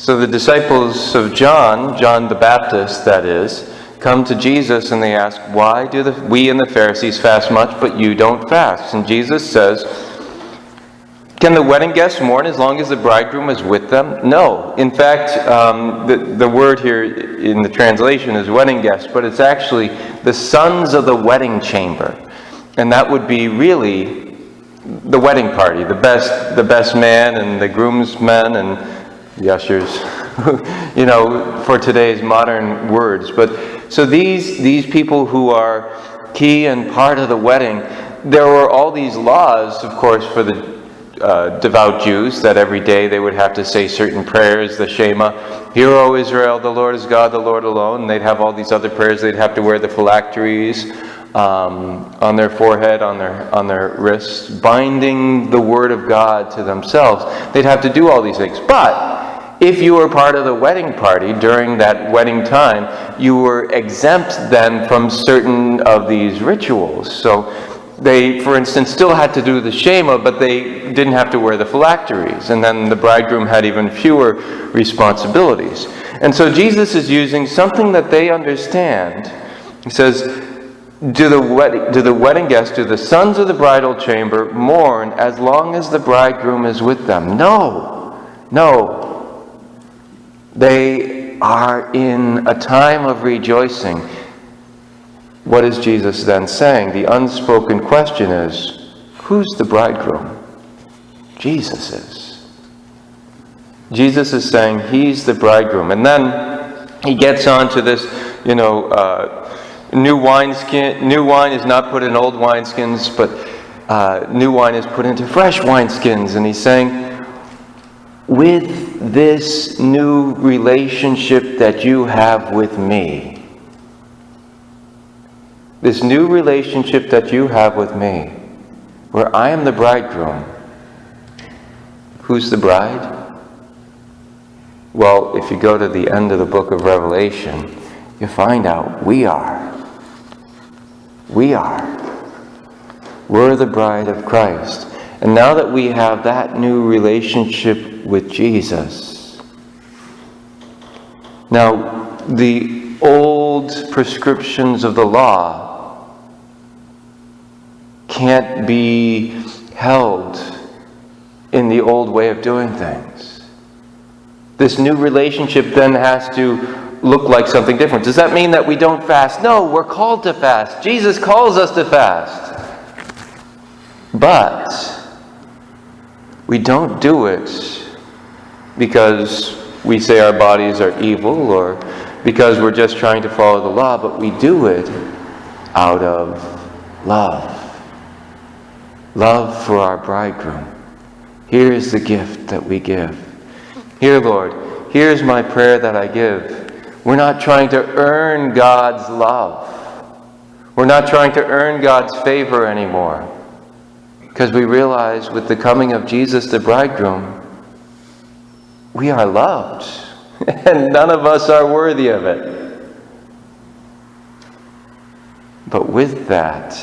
So the disciples of John the Baptist, that is, come to Jesus and they ask, why do we and the Pharisees fast much, but you don't fast? And Jesus says, can the wedding guests mourn as long as the bridegroom is with them? No. In fact, the word here in the translation is wedding guests, but it's actually the sons of the wedding chamber. And that would be really the wedding party, the best man and the groomsmen and the ushers, for today's modern words. But so these people who are key and part of the wedding, there were all these laws, of course, for the devout Jews, that every day they would have to say certain prayers, the Shema, Hear, O Israel, the Lord is God, the Lord alone. And they'd have all these other prayers. They'd have to wear the phylacteries on their forehead, on their wrists, binding the Word of God to themselves. They'd have to do all these things. But if you were part of the wedding party during that wedding time, you were exempt then from certain of these rituals. So they, for instance, still had to do the Shema, but they didn't have to wear the phylacteries. And then the bridegroom had even fewer responsibilities. And so Jesus is using something that they understand. He says, do the wedding guests, do the sons of the bridal chamber mourn as long as the bridegroom is with them? No. They are in a time of rejoicing. What is Jesus then saying? The unspoken question is, who's the bridegroom? Jesus is. Jesus is saying he's the bridegroom. And then he gets on to this, new wineskin. New wine is not put in old wineskins, but new wine is put into fresh wineskins. And he's saying, with this new relationship that you have with me, this new relationship that you have with me, where I am the bridegroom, who's the bride? Well, if you go to the end of the book of Revelation, you find out we are. We're the bride of Christ. And now that we have that new relationship with Jesus, now the old prescriptions of the law can't be held in the old way of doing things. This new relationship then has to look like something different. Does that mean that we don't fast? No, we're called to fast. Jesus calls us to fast. But we don't do it because we say our bodies are evil or because we're just trying to follow the law, but we do it out of love. Love for our bridegroom. Here is the gift that we give. Here, Lord, here's my prayer that I give. We're not trying to earn God's love. We're not trying to earn God's favor anymore. Because we realize with the coming of Jesus, the bridegroom, we are loved. And none of us are worthy of it. But with that,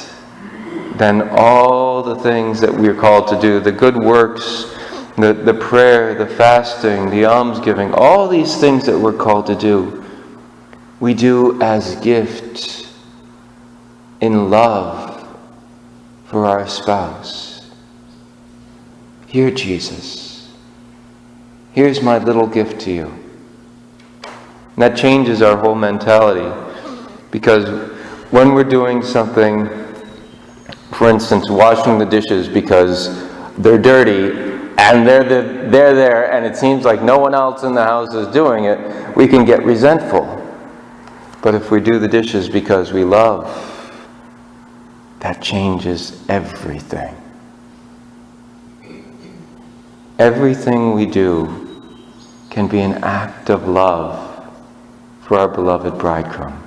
then all the things that we are called to do, the good works, the prayer, the fasting, the almsgiving, all these things that we're called to do, we do as gift in love for our spouse. Here, Jesus, here's my little gift to you. And that changes our whole mentality, because when we're doing something, for instance, washing the dishes because they're dirty and they're there and it seems like no one else in the house is doing it, we can get resentful. But if we do the dishes because we love, that changes everything. Everything we do can be an act of love for our beloved bridegroom.